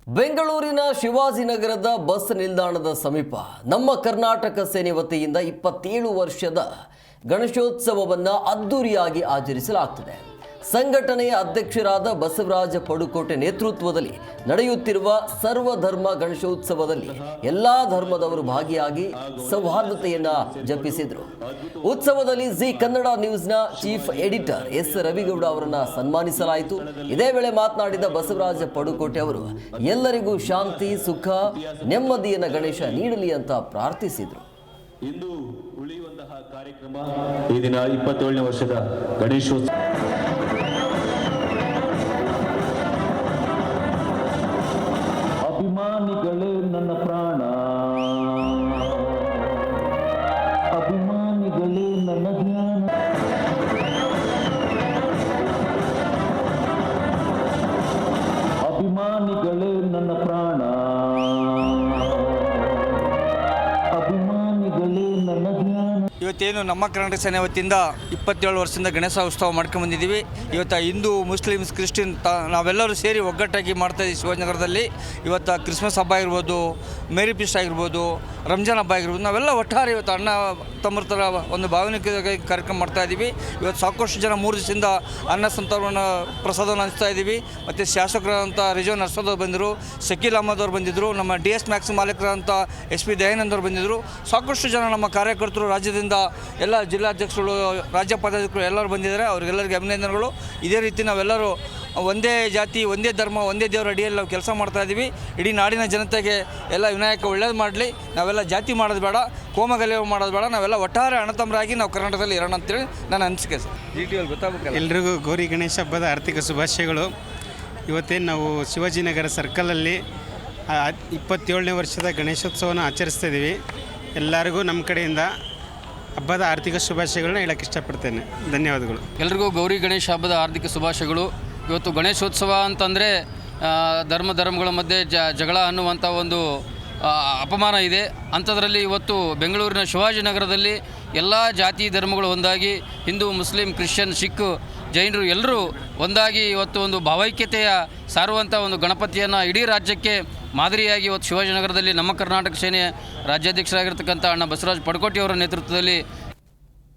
ಬೆಂಗಳೂರಿನ ಶಿವಾಜಿನಗರದ ಬಸ್ ನಿಲ್ದಾಣದ ಸಮೀಪ ನಮ್ಮ ಕರ್ನಾಟಕ ಸೇನೆ ವತಿಯಿಂದ 27 ವರ್ಷದ ಗಣೇಶೋತ್ಸವವನ್ನು ಅದ್ದೂರಿಯಾಗಿ ಆಚರಿಸಲಾಗುತ್ತಿದೆ. ಸಂಘಟನೆಯ ಅಧ್ಯಕ್ಷರಾದ ಬಸವರಾಜ ಪಡುಕೋಟೆ ನೇತೃತ್ವದಲ್ಲಿ ನಡೆಯುತ್ತಿರುವ ಸರ್ವಧರ್ಮ ಗಣೇಶೋತ್ಸವದಲ್ಲಿ ಎಲ್ಲಾ ಧರ್ಮದವರು ಭಾಗಿಯಾಗಿ ಸೌಹಾರ್ದತೆಯನ್ನು ಜಪಿಸಿದರು. ಉತ್ಸವದಲ್ಲಿ G Kannada ನ್ಯೂಸ್ನ chief editor S Ravi Gowda ಅವರನ್ನು ಸನ್ಮಾನಿಸಲಾಯಿತು. ಇದೇ ವೇಳೆ ಮಾತನಾಡಿದ ಬಸವರಾಜ ಪಡುಕೋಟೆ ಅವರು ಎಲ್ಲರಿಗೂ ಶಾಂತಿ, ಸುಖ, ನೆಮ್ಮದಿಯನ್ನು ಗಣೇಶ ನೀಡಲಿ ಅಂತ ಪ್ರಾರ್ಥಿಸಿದರು. ಇಂದು ಉಳಿಯುವಂತಹ ಕಾರ್ಯಕ್ರಮ ಈ ದಿನ 27ನೇ ವರ್ಷದ ಗಣೇಶೋತ್ಸವ. ಅಭಿಮಾನಿಗಳೇ ನನ್ನ ಪ್ರಾಣ, ಅಭಿಮಾನಿಗಳೇ ನನ್ನ ಧ್ಯಾನ, ಅಭಿಮಾನಿಗಳೇ ನನ್ನ ಪ್ರಾಣ, ಅಭಿಮಾನಿಗಳೇ ನನ್ನ ಧ್ಯಾನ. ಇವತ್ತೇನು ನಮ್ಮ ಕರ್ನಾಟಕ ಸೇನೆ ವತಿಯಿಂದ 27 ವರ್ಷದಿಂದ ಗಣೇಶ ಉತ್ಸವ ಮಾಡ್ಕೊಂಡು ಬಂದಿದ್ದೀವಿ. ಇವತ್ತು ಹಿಂದೂ, ಮುಸ್ಲಿಮ್ಸ್, ಕ್ರಿಶ್ಚಿಯನ್ ನಾವೆಲ್ಲರೂ ಸೇರಿ ಒಗ್ಗಟ್ಟಾಗಿ ಮಾಡ್ತಾಯಿದ್ದೀವಿ. ಶಿವಾಜಿನಗರದಲ್ಲಿ ಇವತ್ತು ಕ್ರಿಸ್ಮಸ್ ಹಬ್ಬ ಆಗಿರ್ಬೋದು, ಮೇರಿ ಫೀಸ್ಟ್ ಆಗಿರ್ಬೋದು, ರಂಜಾನ್ ಹಬ್ಬ ಆಗಿರ್ಬೋದು, ನಾವೆಲ್ಲ ಒಟ್ಟಾರೆ ಇವತ್ತು ಅಣ್ಣ ತಮ್ಮರ ಥರ ಒಂದು ಭಾವನಿಕ ಕಾರ್ಯಕ್ರಮ ಮಾಡ್ತಾಯಿದ್ದೀವಿ. ಇವತ್ತು ಸಾಕಷ್ಟು ಜನ 3 ದಿವಸದಿಂದ ಅನ್ನ ಸಂತರ್ಪಣಾ ಪ್ರಸಾದವನ್ನು ಹಂಚ್ತಾ ಇದ್ದೀವಿ. ಮತ್ತು ಶಾಸಕರಾದಂಥ ರಿಜವಾನ್ ಅರ್ಷದ್ ಅವರು ಬಂದಿದ್ದರು, ಶಕೀಲ್ ಅಹಮದ್ ಅವರು ಬಂದಿದ್ದರು, ನಮ್ಮ DS ಮ್ಯಾಕ್ಸ್ ಮಾಲೀಕರಾದಂಥ SP ದಯಾನಂದ್ ಅವರು ಬಂದಿದ್ದರು. ಸಾಕಷ್ಟು ಜನ ನಮ್ಮ ಕಾರ್ಯಕರ್ತರು ರಾಜ್ಯದಿಂದ ಎಲ್ಲ ಜಿಲ್ಲಾಧ್ಯಕ್ಷರು, ರಾಜ್ಯ ಪದಾಧಿಕಾರಿಗಳು ಎಲ್ಲರೂ ಬಂದಿದ್ದಾರೆ. ಅವರಿಗೆಲ್ಲರಿಗೆ ಅಭಿನಂದನೆಗಳು. ಇದೇ ರೀತಿ ನಾವೆಲ್ಲರೂ ಒಂದೇ ಜಾತಿ, ಒಂದೇ ಧರ್ಮ, ಒಂದೇ ದೇವರ ಅಡಿಯಲ್ಲಿ ನಾವು ಕೆಲಸ ಮಾಡ್ತಾಯಿದ್ದೀವಿ. ಇಡೀ ನಾಡಿನ ಜನತೆಗೆ ಎಲ್ಲ ವಿನಾಯಕ ಒಳ್ಳೇದು ಮಾಡಲಿ. ನಾವೆಲ್ಲ ಜಾತಿ ಮಾಡೋದು ಬೇಡ, ಕೋಮಗಲಭೆ ಮಾಡೋದು ಬೇಡ, ನಾವೆಲ್ಲ ಒಟ್ಟಾರೆ ಅಣ್ಣತಮ್ಮರಾಗಿ ನಾವು ಕರ್ನಾಟಕದಲ್ಲಿ ಇರೋಣ ಅಂತೇಳಿ ನನ್ನ ಅನಿಸಿಕೆ ಸರ್. GTL ಗೊತ್ತಾಗಬೇಕಲ್ಲ. ಎಲ್ರಿಗೂ ಗೌರಿ ಗಣೇಶ ಹಬ್ಬದ ಆರ್ಥಿಕ ಶುಭಾಶಯಗಳು. ಇವತ್ತೇನು ನಾವು ಶಿವಾಜಿನಗರ ಸರ್ಕಲಲ್ಲಿ 27ನೇ ವರ್ಷದ ಗಣೇಶೋತ್ಸವನ ಆಚರಿಸ್ತಾ ಇದ್ದೀವಿ. ಎಲ್ಲರಿಗೂ ನಮ್ಮ ಕಡೆಯಿಂದ ಹಬ್ಬದ ಆರ್ಥಿಕ ಶುಭಾಶಯಗಳನ್ನ ಹೇಳಕ್ಕೆ ಇಷ್ಟಪಡ್ತೇನೆ. ಧನ್ಯವಾದಗಳು. ಎಲ್ರಿಗೂ ಗೌರಿ ಗಣೇಶ ಹಬ್ಬದ ಆರ್ಥಿಕ ಶುಭಾಶಯಗಳು. ಇವತ್ತು ಗಣೇಶೋತ್ಸವ ಅಂತಂದರೆ ಧರ್ಮಗಳ ಮಧ್ಯೆ ಜಗಳ ಅನ್ನುವಂಥ ಒಂದು ಅಪಮಾನ ಇದೆ. ಅಂಥದ್ರಲ್ಲಿ ಇವತ್ತು ಬೆಂಗಳೂರಿನ ಶಿವಾಜಿನಗರದಲ್ಲಿ ಎಲ್ಲ ಜಾತಿ ಧರ್ಮಗಳು ಒಂದಾಗಿ, ಹಿಂದೂ, ಮುಸ್ಲಿಂ, ಕ್ರಿಶ್ಚಿಯನ್, ಸಿಖ್, ಜೈನರು ಎಲ್ಲರೂ ಒಂದಾಗಿ ಇವತ್ತು ಒಂದು ಭಾವೈಕ್ಯತೆಯ ಸಾರುವಂಥ ಒಂದು ಗಣಪತಿಯನ್ನು ಇಡೀ ರಾಜ್ಯಕ್ಕೆ ಮಾದರಿಯಾಗಿ ಇವತ್ತು ಶಿವಾಜಿನಗರದಲ್ಲಿ ನಮ್ಮ ಕರ್ನಾಟಕ ಸೇನೆಯ ರಾಜ್ಯಾಧ್ಯಕ್ಷರಾಗಿರ್ತಕ್ಕಂಥ ಅಣ್ಣ ಬಸವರಾಜ ಪಡುಕೋಟೆ ಅವರ ನೇತೃತ್ವದಲ್ಲಿ